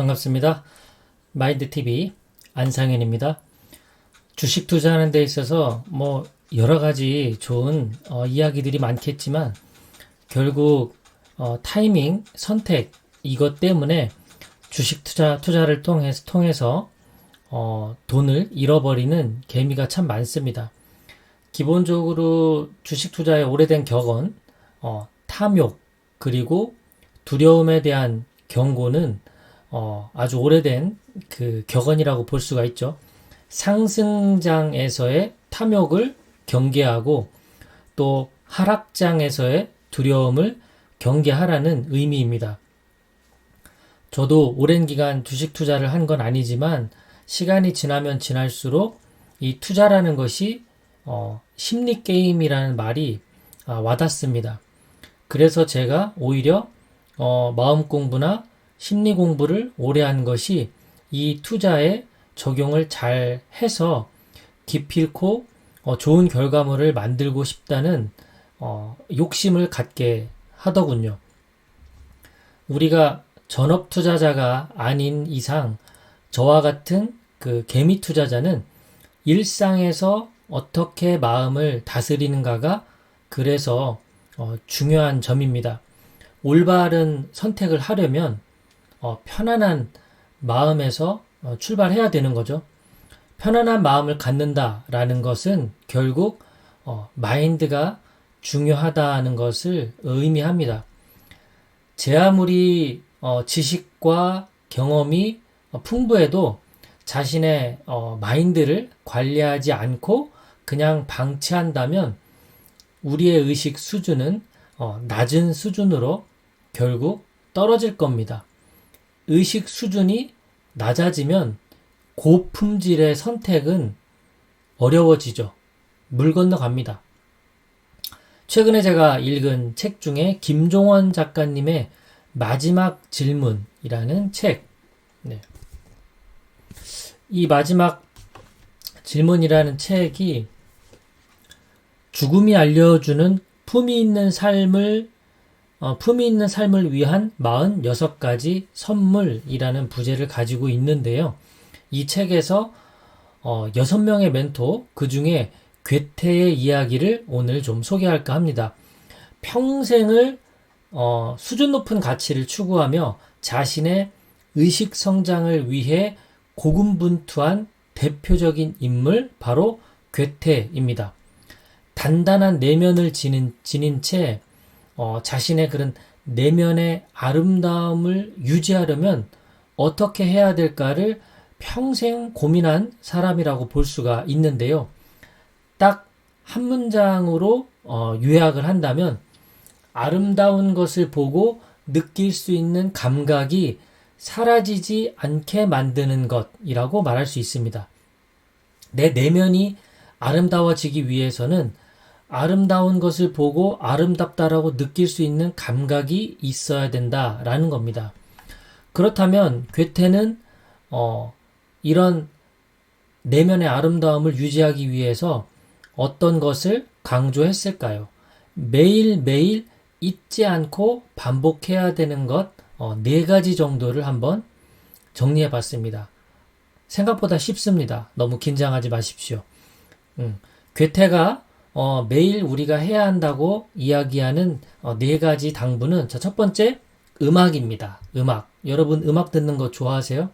반갑습니다. 마인드TV 안상현입니다. 주식 투자하는 데 있어서 여러 가지 좋은 이야기들이 많겠지만 결국 타이밍, 선택 이것 때문에 주식 투자를 통해서 돈을 잃어버리는 개미가 참 많습니다. 기본적으로 주식 투자의 오래된 격언, 탐욕, 그리고 두려움에 대한 경고는 아주 오래된 그 격언이라고 볼 수가 있죠. 상승장에서의 탐욕을 경계하고 또 하락장에서의 두려움을 경계하라는 의미입니다. 저도 오랜 기간 주식 투자를 한 건 아니지만 시간이 지나면 지날수록 이 투자라는 것이 심리 게임이라는 말이 와닿습니다. 그래서 제가 오히려 마음 공부나 심리 공부를 오래 한 것이 이 투자에 적용을 잘 해서 기필코 좋은 결과물을 만들고 싶다는 욕심을 갖게 하더군요. 우리가 전업 투자자가 아닌 이상 저와 같은 그 개미 투자자는 일상에서 어떻게 마음을 다스리는가가 그래서 중요한 점입니다. 올바른 선택을 하려면 편안한 마음에서 출발해야 되는 거죠. 편안한 마음을 갖는다라는 것은 결국 마인드가 중요하다는 것을 의미합니다. 제 아무리 지식과 경험이 풍부해도 자신의 마인드를 관리하지 않고 그냥 방치한다면 우리의 의식 수준은 낮은 수준으로 결국 떨어질 겁니다. 의식 수준이 낮아지면 고품질의 선택은 어려워지죠. 물 건너갑니다. 최근에 제가 읽은 책 중에 김종원 작가님의 마지막 질문이라는 책. 이 마지막 질문이라는 책이 죽음이 알려주는 품위 있는 삶을 위한 46가지 선물이라는 부제를 가지고 있는데요. 이 책에서 6명의 멘토, 그 중에 괴테의 이야기를 오늘 좀 소개할까 합니다. 평생을 수준 높은 가치를 추구하며 자신의 의식 성장을 위해 고군분투한 대표적인 인물, 바로 괴테입니다. 단단한 내면을 지닌 채 자신의 그런 내면의 아름다움을 유지하려면 어떻게 해야 될까를 평생 고민한 사람이라고 볼 수가 있는데요. 딱 한 문장으로 요약을 한다면 아름다운 것을 보고 느낄 수 있는 감각이 사라지지 않게 만드는 것이라고 말할 수 있습니다. 내 내면이 아름다워지기 위해서는 아름다운 것을 보고 아름답다라고 느낄 수 있는 감각이 있어야 된다라는 겁니다. 그렇다면 괴테는 이런 내면의 아름다움을 유지하기 위해서 어떤 것을 강조했을까요? 매일매일 잊지 않고 반복해야 되는 것 4가지 정도를 한번 정리해 봤습니다. 생각보다 쉽습니다. 너무 긴장하지 마십시오. 괴테가 매일 우리가 해야 한다고 이야기하는 4가지 당부는 첫 번째, 음악입니다. 음악. 여러분 음악 듣는 거 좋아하세요?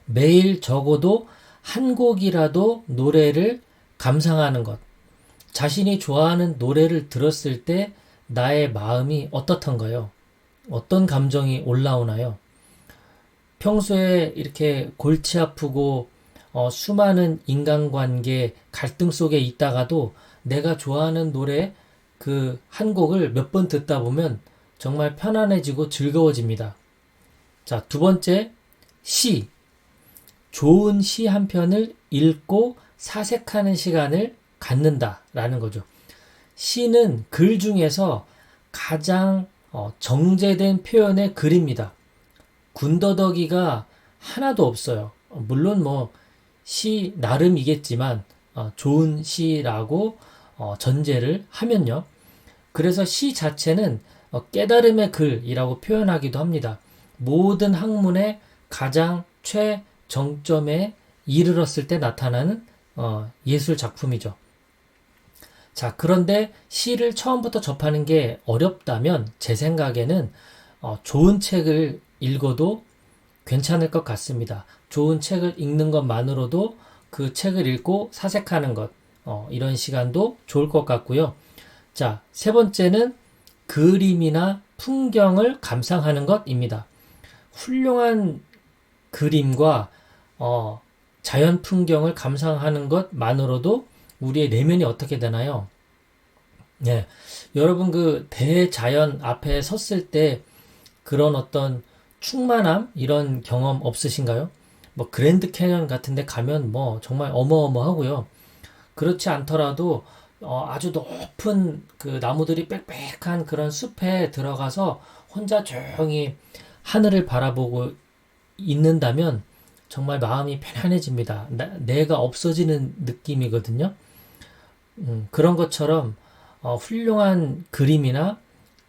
매일 적어도 한 곡이라도 노래를 감상하는 것. 자신이 좋아하는 노래를 들었을 때 나의 마음이 어떻던가요? 어떤 감정이 올라오나요? 평소에 이렇게 골치 아프고 수많은 인간관계 갈등 속에 있다가도 내가 좋아하는 노래 그 한 곡을 몇 번 듣다 보면 정말 편안해지고 즐거워집니다. 자, 두 번째, 시. 좋은 시 한 편을 읽고 사색하는 시간을 갖는다라는 거죠. 시는 글 중에서 가장 정제된 표현의 글입니다. 군더더기가 하나도 없어요. 물론 시 나름이겠지만 좋은 시라고 전제를 하면요. 그래서 시 자체는 깨달음의 글이라고 표현하기도 합니다. 모든 학문의 가장 최정점에 이르렀을 때 나타나는 예술 작품이죠. 자, 그런데 시를 처음부터 접하는 게 어렵다면 제 생각에는 좋은 책을 읽어도 괜찮을 것 같습니다. 좋은 책을 읽는 것만으로도 그 책을 읽고 사색하는 것, 이런 시간도 좋을 것 같고요. 자, 세 번째는 그림이나 풍경을 감상하는 것입니다. 훌륭한 그림과 자연 풍경을 감상하는 것만으로도 우리의 내면이 어떻게 되나요? 네, 여러분 그 대자연 앞에 섰을 때 그런 어떤 충만함 이런 경험 없으신가요? 뭐 그랜드 캐년 같은 데 가면 뭐 정말 어마어마하고요. 그렇지 않더라도 아주 높은 그 나무들이 빽빽한 그런 숲에 들어가서 혼자 조용히 하늘을 바라보고 있는다면 정말 마음이 편안해집니다. 내가 없어지는 느낌이거든요. 그런 것처럼 훌륭한 그림이나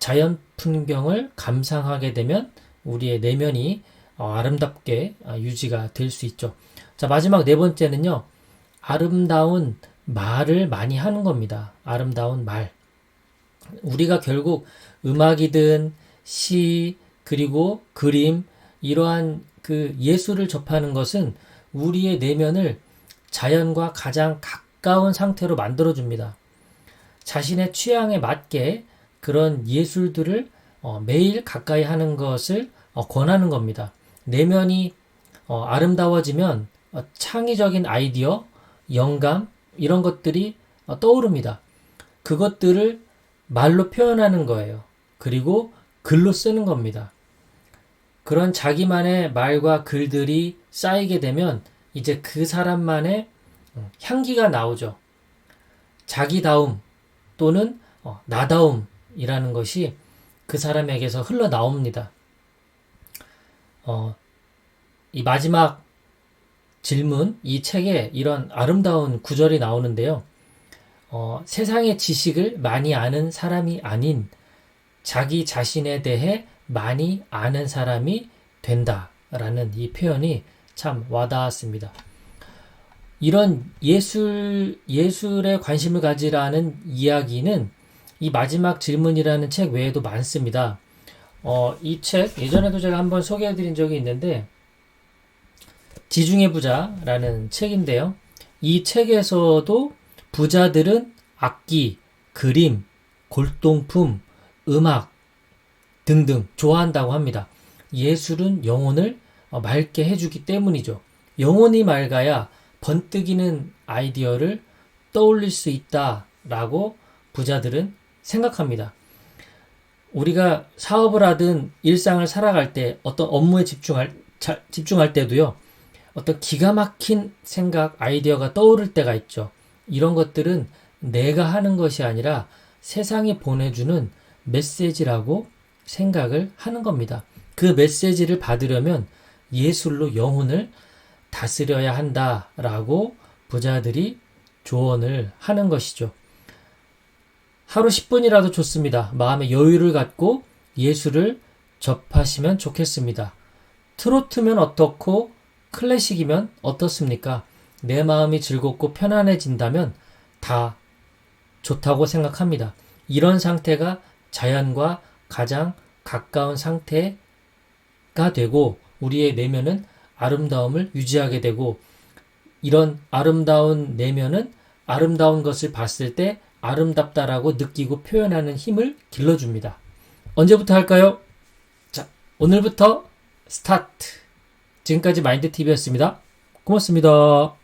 자연 풍경을 감상하게 되면 우리의 내면이 아름답게 유지가 될 수 있죠. 자, 마지막 네 번째는요. 아름다운 말을 많이 하는 겁니다. 아름다운 말. 우리가 결국 음악이든 시, 그리고 그림, 이러한 그 예술을 접하는 것은 우리의 내면을 자연과 가장 가까운 상태로 만들어줍니다. 자신의 취향에 맞게 그런 예술들을 매일 가까이 하는 것을 권하는 겁니다. 내면이 아름다워지면 창의적인 아이디어, 영감 이런 것들이 떠오릅니다. 그것들을 말로 표현하는 거예요. 그리고 글로 쓰는 겁니다. 그런 자기만의 말과 글들이 쌓이게 되면 이제 그 사람만의 향기가 나오죠. 자기다움 또는 나다움이라는 것이 그 사람에게서 흘러나옵니다. 이 마지막 질문, 이 책에 이런 아름다운 구절이 나오는데요. 세상의 지식을 많이 아는 사람이 아닌 자기 자신에 대해 많이 아는 사람이 된다라는 이 표현이 참 와닿았습니다. 이런 예술에 관심을 가지라는 이야기는 이 마지막 질문이라는 책 외에도 많습니다. 이 책 예전에도 제가 한번 소개해드린 적이 있는데 지중해 부자라는 책인데요. 이 책에서도 부자들은 악기, 그림, 골동품, 음악 등등 좋아한다고 합니다. 예술은 영혼을 맑게 해주기 때문이죠. 영혼이 맑아야 번뜩이는 아이디어를 떠올릴 수 있다라고 부자들은 생각합니다. 우리가 사업을 하든 일상을 살아갈 때 어떤 업무에 집중할 때도요. 어떤 기가 막힌 생각, 아이디어가 떠오를 때가 있죠. 이런 것들은 내가 하는 것이 아니라 세상이 보내주는 메시지라고 생각을 하는 겁니다. 그 메시지를 받으려면 예술로 영혼을 다스려야 한다라고 부자들이 조언을 하는 것이죠. 하루 10분이라도 좋습니다. 마음의 여유를 갖고 예술을 접하시면 좋겠습니다. 트로트면 어떻고 클래식이면 어떻습니까? 내 마음이 즐겁고 편안해진다면 다 좋다고 생각합니다. 이런 상태가 자연과 가장 가까운 상태가 되고 우리의 내면은 아름다움을 유지하게 되고 이런 아름다운 내면은 아름다운 것을 봤을 때 아름답다라고 느끼고 표현하는 힘을 길러줍니다. 언제부터 할까요? 자, 오늘부터 스타트! 지금까지 마인드TV였습니다. 고맙습니다.